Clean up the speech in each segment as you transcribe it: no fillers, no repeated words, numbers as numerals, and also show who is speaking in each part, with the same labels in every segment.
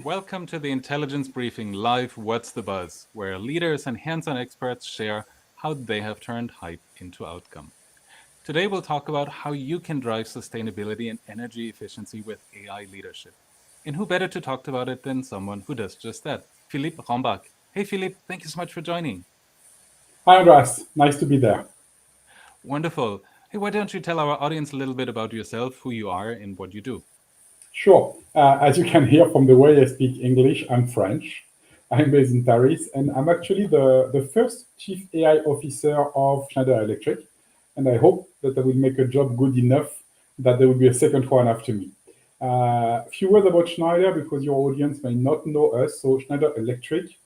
Speaker 1: Welcome to the Intelligence Briefing Live What's the Buzz, where leaders and hands-on experts share how they have turned hype into outcome. Today we'll talk about how you can drive sustainability and energy efficiency with AI leadership. And who better to talk about it than someone who does just that, Philippe Rambach. Hey Philippe, thank you so much for joining.
Speaker 2: Hi, Andreas. Nice to be there.
Speaker 1: Wonderful. Hey, why don't you tell our audience a little bit about yourself, who you are, and what you do?
Speaker 2: Sure. As you can hear from the way I speak English, I'm French. I'm based in Paris, and I'm actually the first Chief AI Officer of Schneider Electric. And I hope that I will make a job good enough that there will be a second one after me. A few words about Schneider because your audience may not know us. So, Schneider Electric,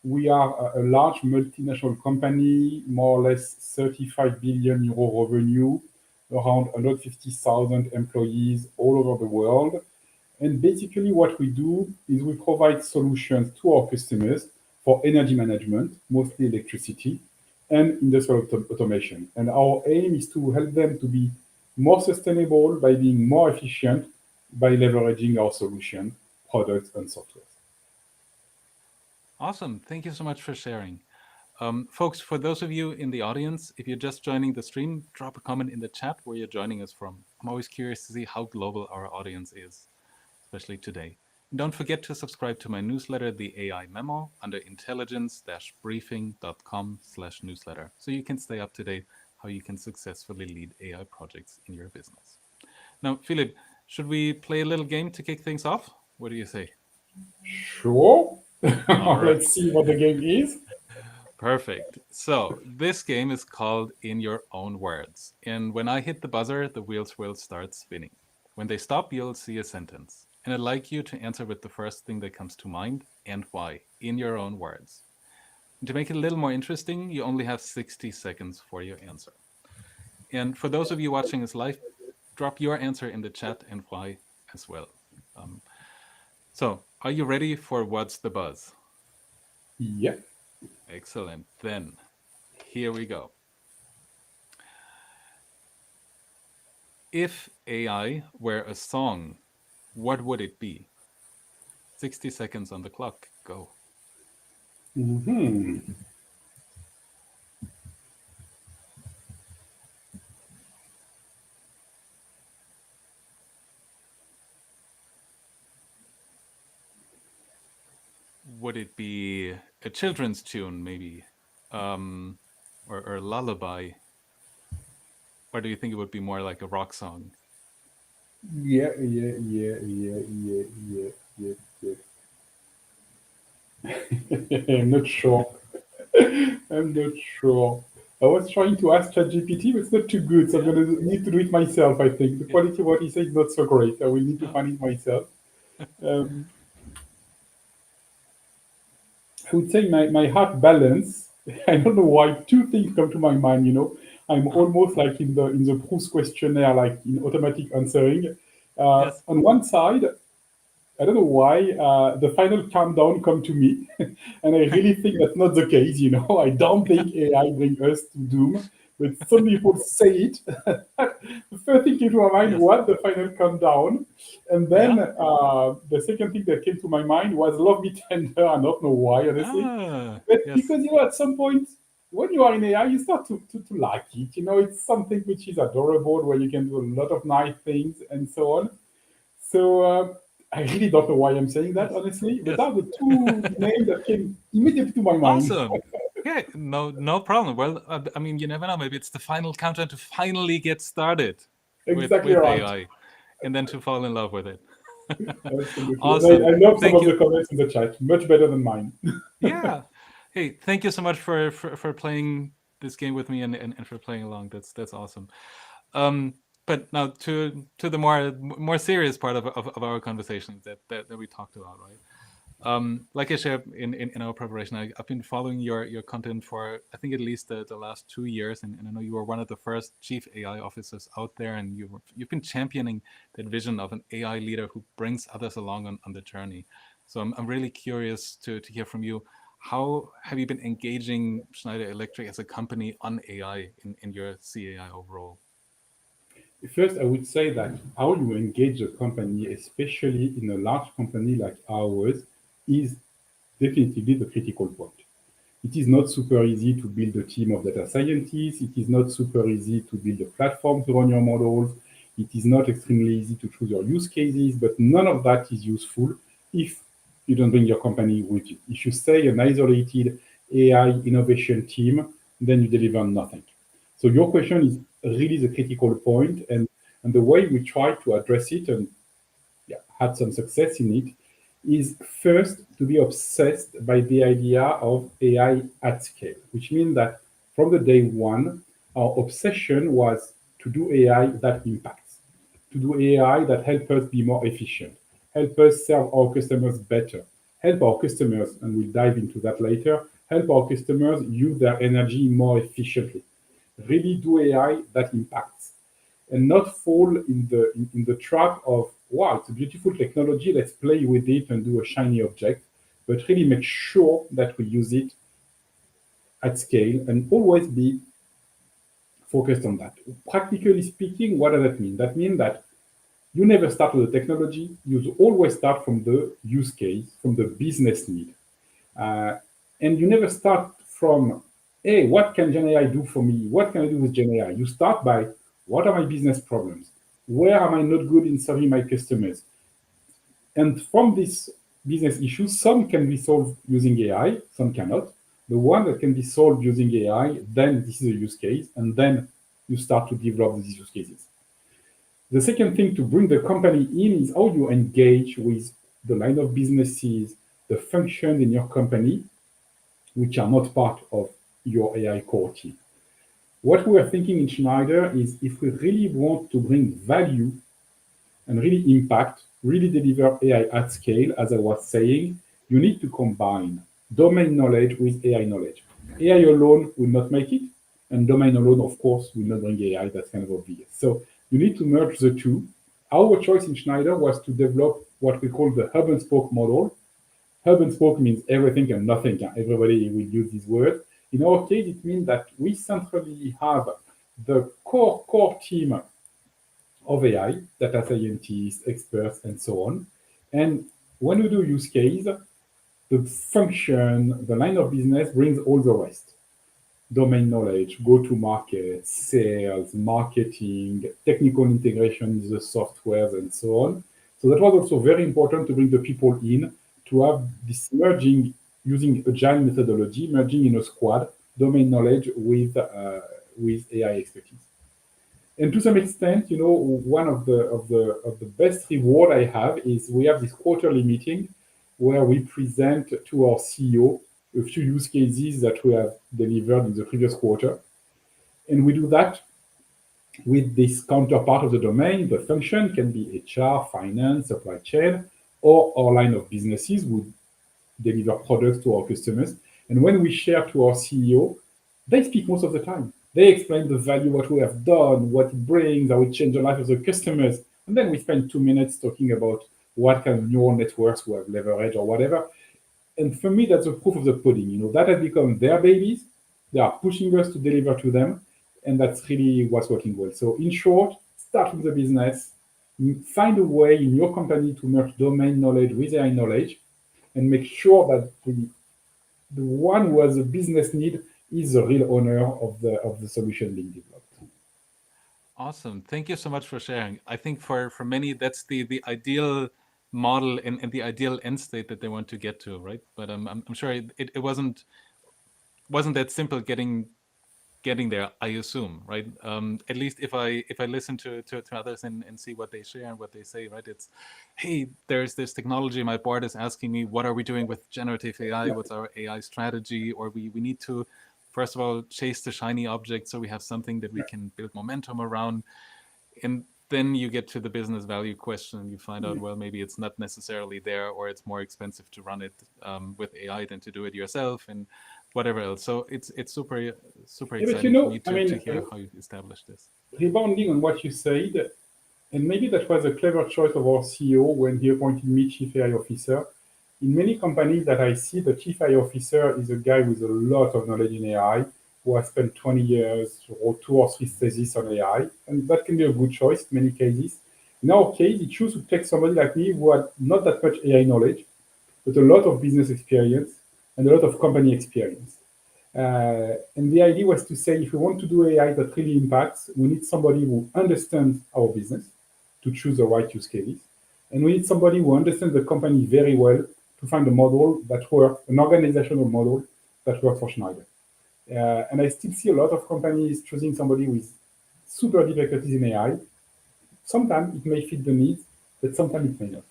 Speaker 2: we are a large multinational company, more or less 35 billion euro revenue, around 150,000 employees all over the world. And basically, what we do is we provide solutions to our customers for energy management, mostly electricity, and industrial automation. And our aim is to help them to be more sustainable by being more efficient by leveraging our solution, products, and software.
Speaker 1: Awesome. Thank you so much for sharing. Folks, for those of you in the audience, if you're just joining the stream, drop a comment in the chat where you're joining us from. I'm always curious to see how global our audience is, especially today. And don't forget to subscribe to my newsletter, The AI Memo, under intelligence-briefing.com/newsletter, so you can stay up to date how you can successfully lead AI projects in your business. Now, Philippe, should we play a little game to kick things off? What do you say?
Speaker 2: Sure.
Speaker 1: All right.
Speaker 2: Let's see what the game is.
Speaker 1: Perfect. So this game is called In Your Own Words. And when I hit the buzzer, the wheels will start spinning. When they stop, you'll see a sentence. And I'd like you to answer with the first thing that comes to mind and why, in your own words. And to make it a little more interesting, you only have 60 seconds for your answer. And for those of you watching this live, drop your answer in the chat and why as well. Um, so, are you ready for What's the Buzz?
Speaker 2: Yeah.
Speaker 1: Excellent. Then, here we go. If AI were a song, what would it be? 60 seconds on the clock. Go.
Speaker 2: Hmm.
Speaker 1: Would it be a children's tune, maybe? Or a lullaby? Or do you think it would be more like a rock song?
Speaker 2: Yeah. I'm not sure. I'm not sure. I was trying to ask ChatGPT, but it's not too good, so I'm
Speaker 1: Yeah.
Speaker 2: gonna need to do it myself. I think the
Speaker 1: Yeah.
Speaker 2: quality of what he said is not so great. I will need to
Speaker 1: Oh.
Speaker 2: find it myself. Um, I would say my heart balance. I don't know why two things come to my mind. I'm
Speaker 1: Uh-huh.
Speaker 2: almost like in the Proust questionnaire, like in automatic answering.
Speaker 1: Yes.
Speaker 2: On one side, I don't know why the final countdown come to me, and I really think that's not the case. I don't think AI bring us to doom, but some people say it. The first thing came to my mind
Speaker 1: Yes.
Speaker 2: was the final countdown, and then
Speaker 1: Yeah.
Speaker 2: the second thing that came to my mind was "Love Me Tender." I don't know why, honestly,
Speaker 1: Ah,
Speaker 2: but
Speaker 1: yes.
Speaker 2: because at some point when you are in AI, you start to like it. It's something which is adorable, where you can do a lot of nice things and so on. So I really don't know why I'm saying that,
Speaker 1: Yes.
Speaker 2: honestly, but
Speaker 1: Yes.
Speaker 2: that's the two names that came immediately to my mind.
Speaker 1: Awesome. Yeah, no problem. Well, I mean, you never know. Maybe it's the final countdown to finally get started with
Speaker 2: Exactly right.
Speaker 1: AI, and then to fall in love with it.
Speaker 2: Absolutely. And I
Speaker 1: Awesome.
Speaker 2: love some
Speaker 1: Thank
Speaker 2: of the
Speaker 1: you.
Speaker 2: comments in the chat, much better than mine.
Speaker 1: Yeah. Hey, thank you so much for playing this game with me and for playing along. That's awesome. Um, but now to the more serious part of our conversation that we talked about, right? Like I shared in our preparation, I've been following your content for I think at least the last 2 years, and I know you were one of the first chief AI officers out there, and you've been championing that vision of an AI leader who brings others along on the journey. So I'm really curious to hear from you. How have you been engaging Schneider Electric as a company on AI in your CAI overall?
Speaker 2: First, I would say that how you engage a company, especially in a large company like ours, is definitely the critical point. It is not super easy to build a team of data scientists. It is not super easy to build a platform to run your models. It is not extremely easy to choose your use cases, but none of that is useful if you don't bring your company with you. If you stay an isolated AI innovation team, then you deliver nothing. So your question is really the critical point, and the way we try to address it and had some success in it is first to be obsessed by the idea of AI at scale, which means that from the day one, our obsession was to do AI that impacts, to do AI that help us be more efficient, help us serve our customers better, help our customers, and we'll dive into that later, help our customers use their energy more efficiently. Really do AI that impacts, and not fall in the trap of, wow, it's a beautiful technology, let's play with it and do a shiny object, but really make sure that we use it at scale and always be focused on that. Practically speaking, what does that mean? That means that you never start with the technology, you always start from the use case, from the business need. And you never start from, hey, what can GenAI do for me? What can I do with GenAI? You start by, what are my business problems? Where am I not good in serving my customers? And from these business issues, some can be solved using AI, some cannot. The one that can be solved using AI, then this is a use case, and then you start to develop these use cases. The second thing to bring the company in is how you engage with the line of businesses, the functions in your company, which are not part of your AI core team. What we are thinking in Schneider is if we really want to bring value and really impact, really deliver AI at scale, as I was saying, you need to combine domain knowledge with AI knowledge. AI alone will not make it, and domain alone, of course, will not bring AI. That's kind of obvious. So you need to merge the two. Our choice in Schneider was to develop what we call the hub and spoke model. Hub and spoke means everything and nothing. Everybody will use this word. In our case, it means that we centrally have the core team of AI, data scientists, experts, and so on. And when we do use case, the function, the line of business brings all the rest. Domain knowledge, go-to-market, sales, marketing, technical integration with the softwares, and so on. So that was also very important to bring the people in, to have this merging using agile methodology, merging in a squad, domain knowledge with AI expertise. And to some extent, you know, one of the best reward I have is we have this quarterly meeting where we present to our CEO a few use cases that we have delivered in the previous quarter. And we do that with this counterpart of the domain. The function can be HR, finance, supply chain, or our line of businesses would deliver products to our customers. And when we share to our CEO, they speak most of the time. They explain the value, what we have done, what it brings, how it changed the life of the customers. And then we spend 2 minutes talking about what kind of neural networks we have leveraged or whatever. And for me, that's the proof of the pudding. You know, that has become their babies. They are pushing us to deliver to them. And that's really what's working well. So in short, start with the business, find a way in your company to merge domain knowledge with AI knowledge, and make sure that the one who has a business need is the real owner of the solution being developed.
Speaker 1: Awesome. Thank you so much for sharing. I think for many, that's the ideal model and the ideal end state that they want to get to, right? But I'm sure it wasn't that simple getting there, I assume, right? At least if I listen to others and see what they share and what they say, right? It's, hey, there's this technology. My board is asking me, what are we doing with generative AI? What's our AI strategy? Or we need to, first of all, chase the shiny object so we have something that we can build momentum around. And then you get to the business value question and you find out, well, maybe it's not necessarily there, or it's more expensive to run it with AI than to do it yourself and whatever else. So it's super exciting for me to hear how you established this.
Speaker 2: Rebounding on what you said, and maybe that was a clever choice of our CEO when he appointed me Chief AI Officer. In many companies that I see, the Chief AI Officer is a guy with a lot of knowledge in AI, who has spent 20 years, wrote 2 or 3 theses on AI, and that can be a good choice in many cases. In our case, it chose to take somebody like me who had not that much AI knowledge, but a lot of business experience and a lot of company experience. And the idea was to say, if we want to do AI that really impacts, we need somebody who understands our business to choose the right use cases. And we need somebody who understands the company very well to find a model that works, an organizational model that works for Schneider. And I still see a lot of companies choosing somebody with super difficulties in AI. Sometimes it may fit the needs, but sometimes it may not.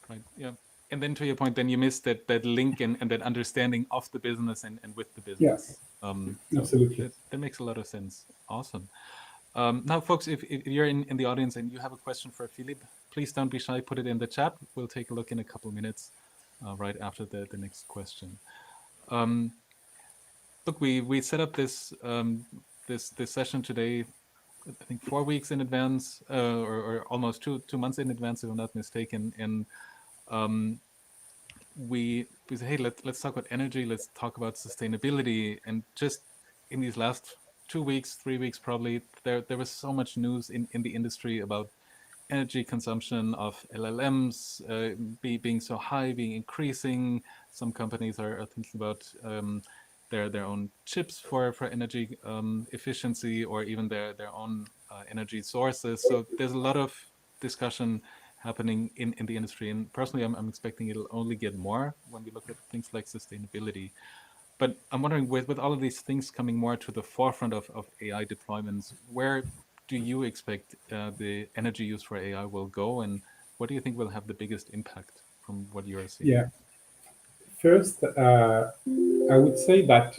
Speaker 1: Right. Yeah. And then to your point, then you missed that link and that understanding of the business and with the business.
Speaker 2: Yeah, absolutely.
Speaker 1: That makes a lot of sense. Awesome. Now, folks, if you're in the audience and you have a question for Philippe, please don't be shy. Put it in the chat. We'll take a look in a couple minutes right after the next question. Look, we set up this this session today, I think 4 weeks in advance, or almost two months in advance, if I'm not mistaken. And we said, hey, let's talk about energy. Let's talk about sustainability. And just in these last 2 weeks, 3 weeks, probably there was so much news in the industry about energy consumption of LLMs being so high, being increasing. Some companies are thinking about their own chips for energy efficiency, or even their own energy sources. So there's a lot of discussion happening in the industry, and personally I'm expecting it'll only get more when we look at things like sustainability. But I'm wondering, with all of these things coming more to the forefront of AI deployments, where do you expect the energy use for AI will go, and what do you think will have the biggest impact from what you are seeing?
Speaker 2: Yeah. First, I would say that,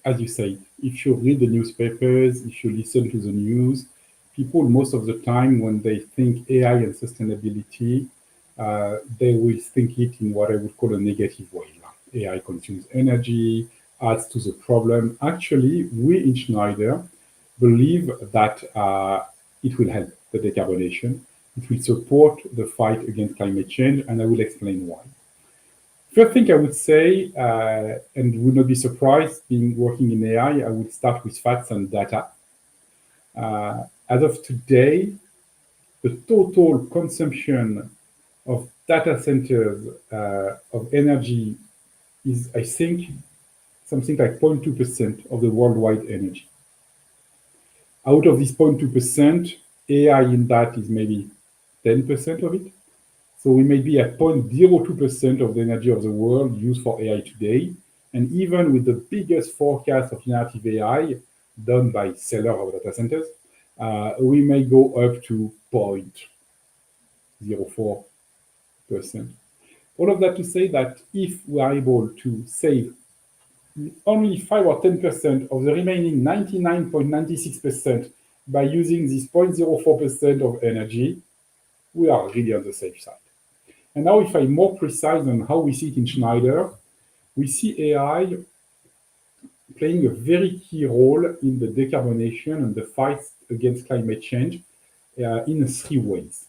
Speaker 2: as you say, if you read the newspapers, if you listen to the news, people most of the time, when they think AI and sustainability, they will think it in what I would call a negative way. AI consumes energy, adds to the problem. Actually, we in Schneider believe that it will help the decarbonation. It will support the fight against climate change, and I will explain why. First thing I would say, and would not be surprised being working in AI, I would start with facts and data. As of today, the total consumption of data centers of energy is, I think, something like 0.2% of the worldwide energy. Out of this 0.2%, AI in that is maybe 10% of it. So we may be at 0.02% of the energy of the world used for AI today. And even with the biggest forecast of generative AI done by sellers of data centers, we may go up to 0.04%. All of that to say that if we are able to save only 5 or 10% of the remaining 99.96% by using this 0.04% of energy, we are really on the safe side. And now, if I'm more precise on how we see it in Schneider, we see AI playing a very key role in the decarbonation and the fight against climate change in 3 ways.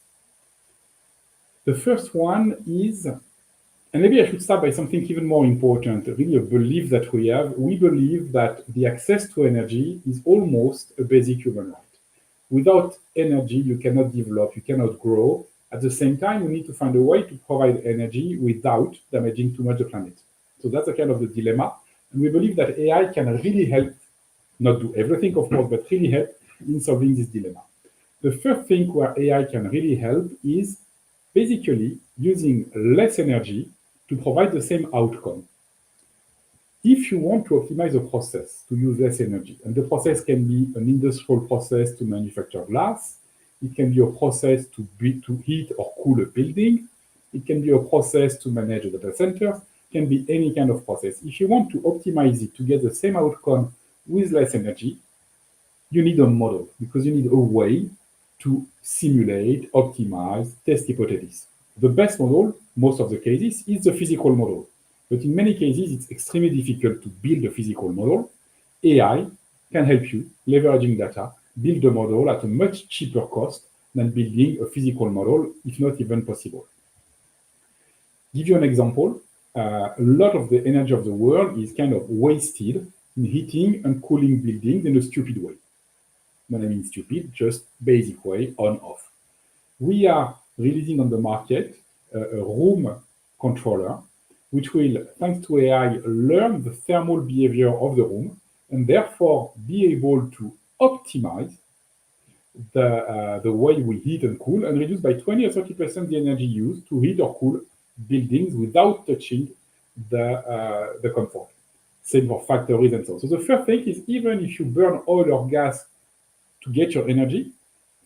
Speaker 2: The first one is, and maybe I should start by something even more important, really a belief that we have. We believe that the access to energy is almost a basic human right. Without energy, you cannot develop, you cannot grow. At the same time, we need to find a way to provide energy without damaging too much the planet. So that's a kind of the dilemma. And we believe that AI can really help, not do everything, of course, but really help in solving this dilemma. The first thing where AI can really help is basically using less energy to provide the same outcome. If you want to optimize a process to use less energy, and the process can be an industrial process to manufacture glass, it can be a process to heat or cool a building, it can be a process to manage a data center, it can be any kind of process. If you want to optimize it to get the same outcome with less energy, you need a model, because you need a way to simulate, optimize, test hypotheses. The best model, most of the cases, is the physical model. But in many cases, it's extremely difficult to build a physical model. AI can help you, leveraging data, build a model at a much cheaper cost than building a physical model, if not even possible. Give you an example. A lot of the energy of the world is kind of wasted in heating and cooling buildings in a stupid way. When I mean stupid, just basic way, on-off. We are releasing on the market a room controller, which will, thanks to AI, learn the thermal behavior of the room and therefore be able to optimize the way we heat and cool and reduce by 20 or 30% the energy used to heat or cool buildings without touching the comfort. Same for factories and so on. So the first thing is, even if you burn oil or gas to get your energy,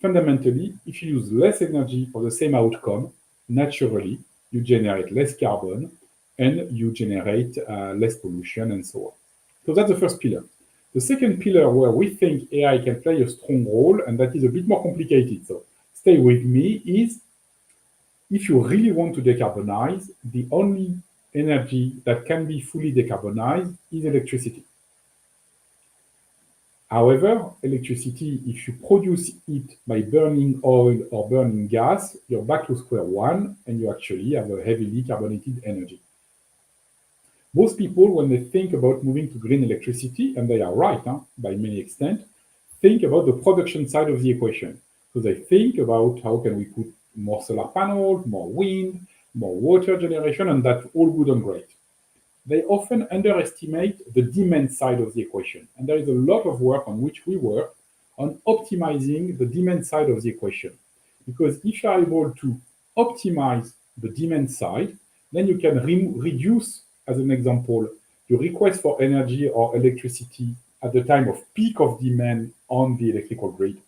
Speaker 2: fundamentally, if you use less energy for the same outcome, naturally, you generate less carbon and you generate less pollution and so on. So that's the first pillar. The second pillar where we think AI can play a strong role, and that is a bit more complicated, so stay with me, is if you really want to decarbonize, the only energy that can be fully decarbonized is electricity. However, electricity, if you produce it by burning oil or burning gas, you're back to square one and you actually have a heavily carbonated energy. Most people, when they think about moving to green electricity, and they are right, by many extent, think about the production side of the equation. So they think about how can we put more solar panels, more wind, more water generation, and that's all good and great. They often underestimate the demand side of the equation. And there is a lot of work on which we work on optimizing the demand side of the equation. Because if you are able to optimize the demand side, then you can reduce, as an example, your request for energy or electricity at the time of peak of demand on the electrical grid.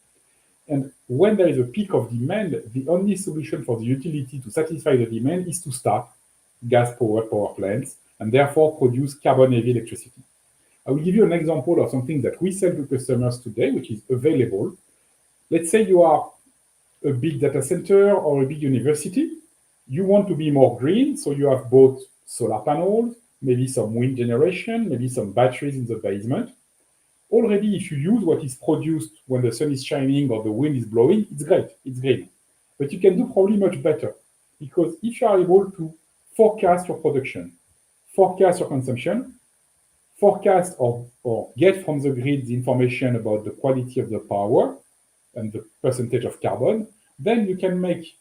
Speaker 2: And when there is a peak of demand, the only solution for the utility to satisfy the demand is to start gas-powered power plants and therefore produce carbon-heavy electricity. I will give you an example of something that we sell to customers today, which is available. Let's say you are a big data center or a big university. You want to be more green, so you have both solar panels, maybe some wind generation, maybe some batteries in the basement. Already, if you use what is produced when the sun is shining or the wind is blowing, it's great, it's green. But you can do probably much better, because if you are able to forecast your production, forecast your consumption, forecast or get from the grid the information about the quality of the power and the percentage of carbon, then you can make,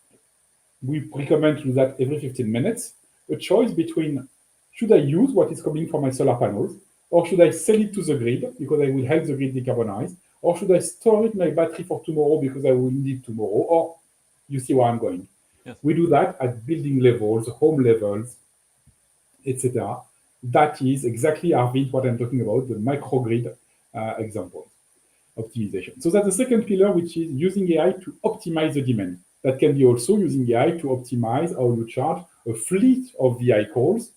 Speaker 2: we recommend to do that every 15 minutes, a choice between, should I use what is coming from my solar panels, or should I sell it to the grid because I will help the grid decarbonize, or should I store it in my battery for tomorrow because I will need it tomorrow, or you see where I'm going. Yes. We do that at building levels, home levels, etc. That is exactly, Arvid, what I'm talking about, the microgrid example, optimization. So that's the second pillar, which is using AI to optimize the demand. That can be also using AI to optimize how you charge a fleet of vehicles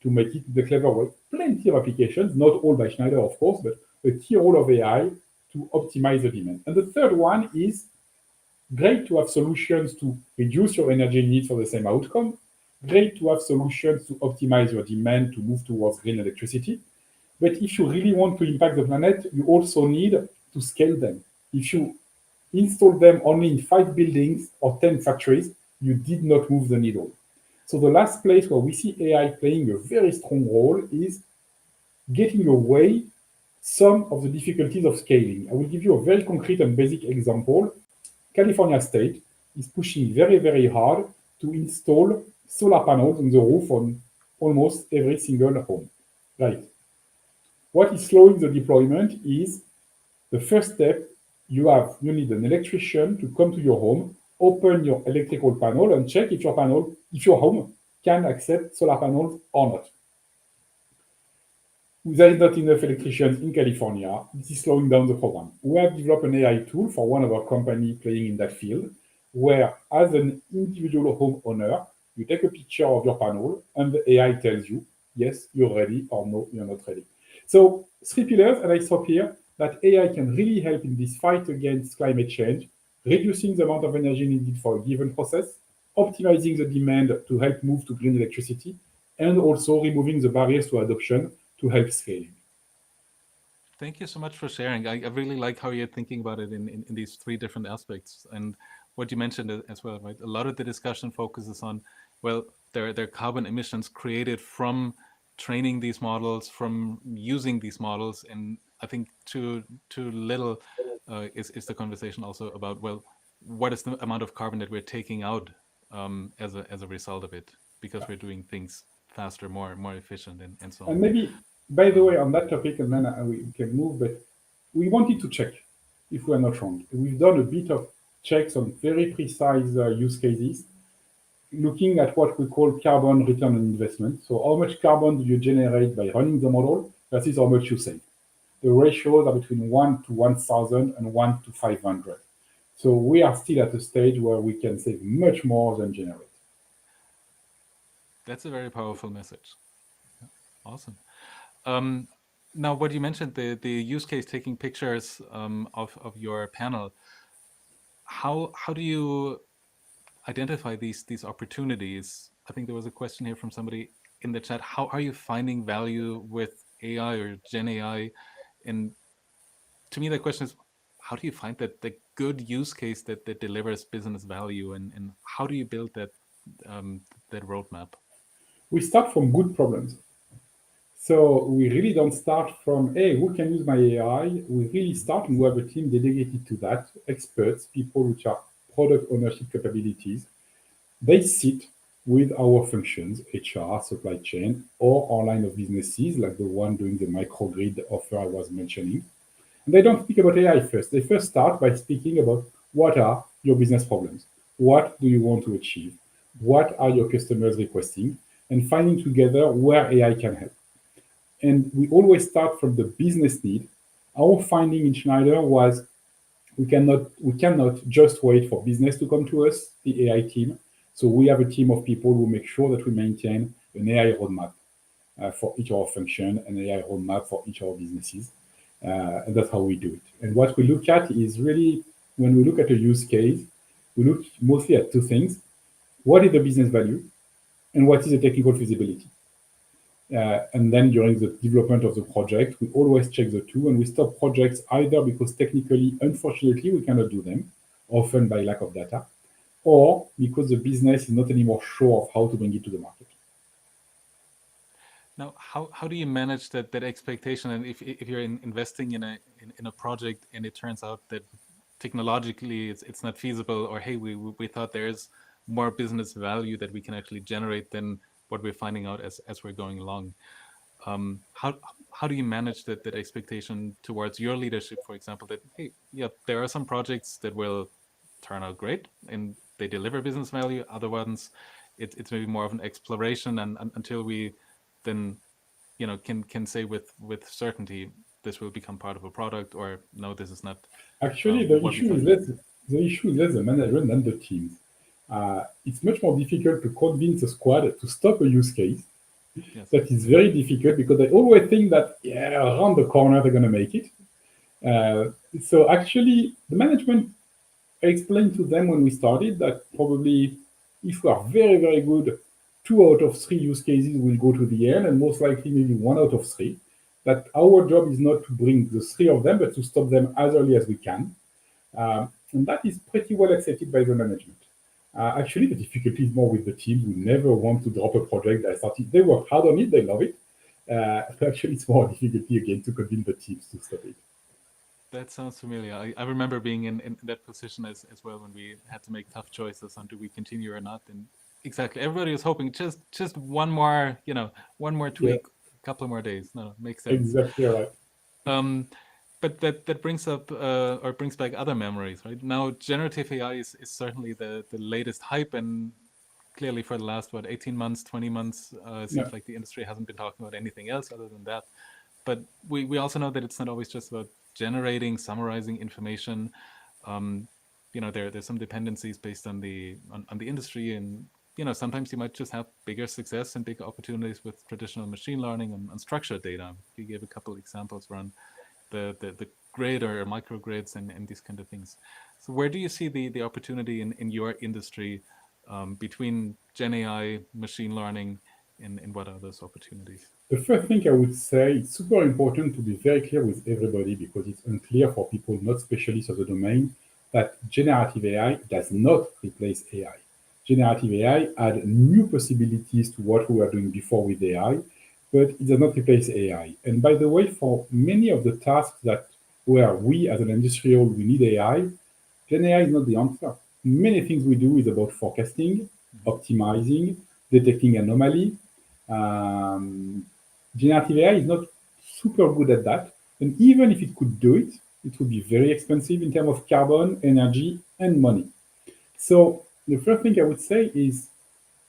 Speaker 2: to make it the clever way. Plenty of applications, not all by Schneider, of course, but a key role of AI to optimize the demand. And the third one is great to have solutions to reduce your energy needs for the same outcome. Great to have solutions to optimize your demand to move towards green electricity. But if you really want to impact the planet, you also need to scale them. If you install them only in 5 buildings or 10 factories, you did not move the needle. So the last place where we see AI playing a very strong role is getting away some of the difficulties of scaling. I will give you a very concrete and basic example. California State is pushing very, very hard to install solar panels on the roof on almost every single home. Right. What is slowing the deployment is the first step. You need an electrician to come to your home, open your electrical panel, and check if your home can accept solar panels or not. There is not enough electricians in California. This is slowing down the program. We have developed an AI tool for one of our companies playing in that field, where as an individual homeowner, you take a picture of your panel and the AI tells you, yes, you're ready, or no, you're not ready. So 3 pillars, and I stop here, that AI can really help in this fight against climate change, reducing the amount of energy needed for a given process, optimizing the demand to help move to green electricity, and also removing the barriers to adoption to help scaling.
Speaker 1: Thank you so much for sharing. I really like how you're thinking about it in these 3 different aspects. And what you mentioned as well, right? A lot of the discussion focuses on, well, there are carbon emissions created from training these models, from using these models, and I think too little is the conversation also about, well, what is the amount of carbon that we're taking out as a result of it, because we're doing things faster, more efficient, and so on.
Speaker 2: And maybe, by the way, on that topic, and then we can move, but we wanted to check if we're not wrong. We've done a bit of checks on very precise use cases, looking at what we call carbon return on investment. So how much carbon do you generate by running the model versus how much you save? The ratios are between 1 to 1,000 and 1 to 500. So we are still at a stage where we can save much more than generate.
Speaker 1: That's a very powerful message. Awesome. Now, what you mentioned, the use case, taking pictures of your panel, how do you identify these opportunities? I think there was a question here from somebody in the chat. How are you finding value with AI or Gen AI? And to me, the question is, how do you find that the good use case that delivers business value, and how do you build that roadmap?
Speaker 2: We start from good problems. So we really don't start from, hey, who can use my AI? We really start, and we have a team dedicated to that, experts, people which are product ownership capabilities. They sit with our functions, HR, supply chain, or our line of businesses, like the one doing the microgrid offer I was mentioning. And they don't speak about AI first. They first start by speaking about what are your business problems? What do you want to achieve? What are your customers requesting? And finding together where AI can help. And we always start from the business need. Our finding in Schneider was we cannot just wait for business to come to us, the AI team. So we have a team of people who make sure that we maintain an AI roadmap for each of our function, an AI roadmap for each of our businesses. And that's how we do it. And what we look at is really, when we look at a use case, we look mostly at two things. What is the business value? And what is the technical feasibility? And then during the development of the project, we always check the two, and we stop projects either because technically, unfortunately, we cannot do them, often by lack of data, or because the business is not anymore sure of how to bring it to the market.
Speaker 1: Now, how do you manage that expectation? And if you're investing in a project and it turns out that technologically it's not feasible, or hey, we thought there's more business value that we can actually generate than what we're finding out as we're going along. How do you manage that expectation towards your leadership, for example, that, hey, yeah, there are some projects that will turn out great and they deliver business value. Other ones, it's maybe more of an exploration, and until we then, can say with certainty this will become part of a product, or no, this is not.
Speaker 2: Actually, the issue is less the management than the teams. It's much more difficult to convince a squad to stop a use case. Yes. That is very difficult because they always think that, yeah, around the corner they're going to make it. So actually, the management, I explained to them when we started that probably if we are very, very good, 2 out of 3 use cases will go to the end, and most likely maybe 1 out of 3. That our job is not to bring the 3 of them, but to stop them as early as we can. And that is pretty well accepted by the management. Actually, the difficulty is more with the teams who never want to drop a project that started. They work hard on it, they love it. Actually, it's more difficulty again to convince the teams to stop it.
Speaker 1: That sounds familiar. I remember being in that position as well, when we had to make tough choices on do we continue or not. And exactly, everybody was hoping just one more, one more tweak, a couple more days. No, makes sense.
Speaker 2: Exactly right.
Speaker 1: But that brings up or brings back other memories, right? Now, generative AI is certainly the latest hype, and clearly for the last 18 months, 20 months, it seems like the industry hasn't been talking about anything else other than that. But we also know that it's not always just about generating, summarizing information. There's some dependencies based on the industry, and sometimes you might just have bigger success and bigger opportunities with traditional machine learning and structured data. You gave a couple examples around the grid or microgrids and these kind of things. So where do you see the opportunity in your industry between Gen AI, machine learning, and what are those opportunities?
Speaker 2: The first thing I would say, it's super important to be very clear with everybody, because it's unclear for people not specialists of the domain that generative AI does not replace AI. Generative AI add new possibilities to what we were doing before with AI, but it does not replace AI. And by the way, for many of the tasks that where we as an industrial, we need AI, Gen AI is not the answer. Many things we do is about forecasting, optimizing, detecting anomaly. Generative AI is not super good at that. And even if it could do it, it would be very expensive in terms of carbon, energy, and money. So the first thing I would say is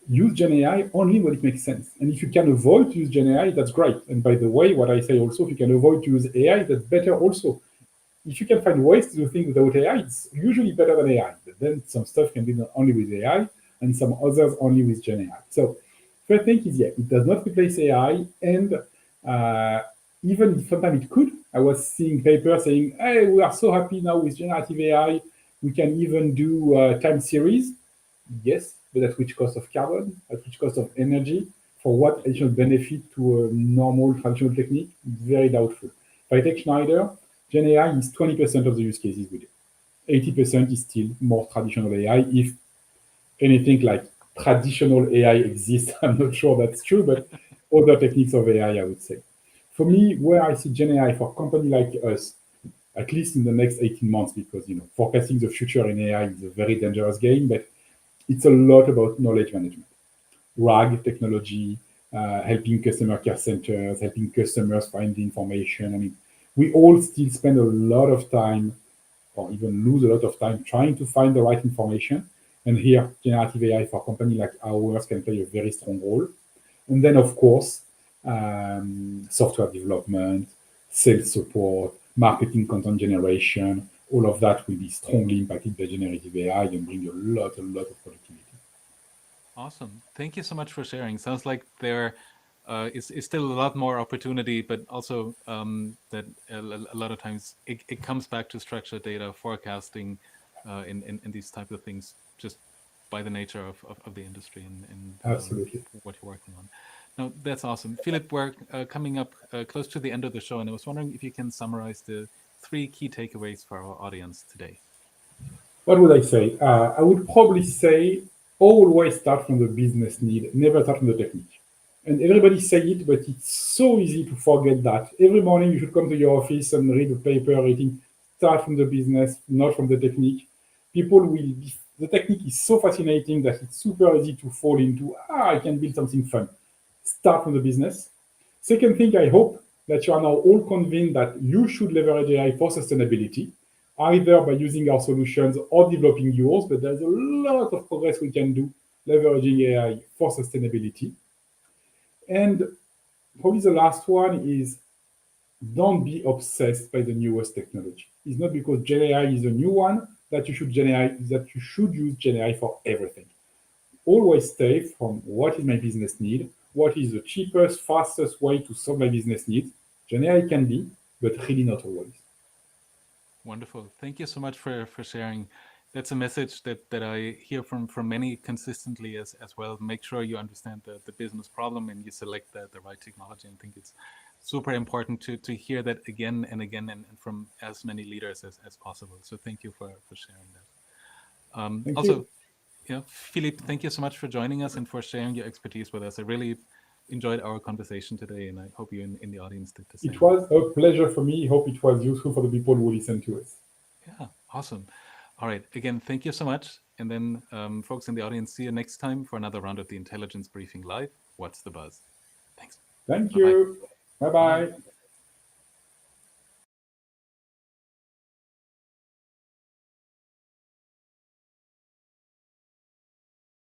Speaker 2: use Gen AI only when it makes sense. And if you can avoid to use Gen AI, that's great. And by the way, what I say also, if you can avoid to use AI, that's better also. If you can find ways to do things without AI, it's usually better than AI. But then some stuff can be done only with AI and some others only with Gen AI. So first thing is, yeah, it does not replace AI. And even if sometimes it could, I was seeing papers saying, hey, we are so happy now with generative AI. We can even do time series. Yes, but at which cost of carbon, at which cost of energy, for what additional benefit to a normal traditional technique? Very doubtful. If I take Schneider, Gen AI is 20% of the use cases we do. 80% is still more traditional AI. If anything like traditional AI exists, I'm not sure that's true, but other techniques of AI, I would say. For me, where I see Gen AI for a company like us, at least in the next 18 months, because forecasting the future in AI is a very dangerous game, but it's a lot about knowledge management, RAG technology, helping customer care centers, helping customers find the information. I mean, we all still spend a lot of time, or even lose a lot of time, trying to find the right information. And here, generative AI for a company like ours can play a very strong role. And then, of course, software development, sales support, marketing content generation, all of that will be strongly impacted by generative AI and bring a lot of productivity.
Speaker 1: Awesome. Thank you so much for sharing. Sounds like there is still a lot more opportunity, but also that a lot of times it comes back to structured data, forecasting, and these type of things, just by the nature of the industry and
Speaker 2: Absolutely.
Speaker 1: what you're working on. No, that's awesome. Philippe, we're coming up close to the end of the show, and I was wondering if you can summarize the 3 key takeaways for our audience today.
Speaker 2: What would I say? I would probably say always start from the business need, never start from the technique. And everybody say it, but it's so easy to forget that. Every morning you should come to your office and read a paper rating, start from the business, not from the technique. People will be, the technique is so fascinating that it's super easy to fall into, I can build something fun. Start from the business. Second thing, I hope that you are now all convinced that you should leverage AI for sustainability, either by using our solutions or developing yours, but there's a lot of progress we can do leveraging AI for sustainability. And probably the last one is don't be obsessed by the newest technology. It's not because Gen AI is a new one that you should use Gen AI for everything. Always stay from what is my business need, what is the cheapest, fastest way to solve my business needs. Gen AI can be, but really not always.
Speaker 1: Wonderful. Thank you so much for sharing. That's a message that I hear from many consistently as well. Make sure you understand the business problem and you select the right technology. I think it's super important to hear that again and again and from as many leaders as possible. So thank you for sharing that.
Speaker 2: Thank
Speaker 1: Also,
Speaker 2: you.
Speaker 1: Philippe, thank you so much for joining us and for sharing your expertise with us. I really enjoyed our conversation today, and I hope you in the audience did the same.
Speaker 2: It was a pleasure for me. Hope it was useful for the people who listen to us.
Speaker 1: Yeah, awesome. All right. Again, thank you so much. And then, folks in the audience, see you next time for another round of the Intelligence Briefing Live. What's the buzz? Thanks.
Speaker 2: Thank
Speaker 1: Bye-bye.
Speaker 2: you. Bye-bye.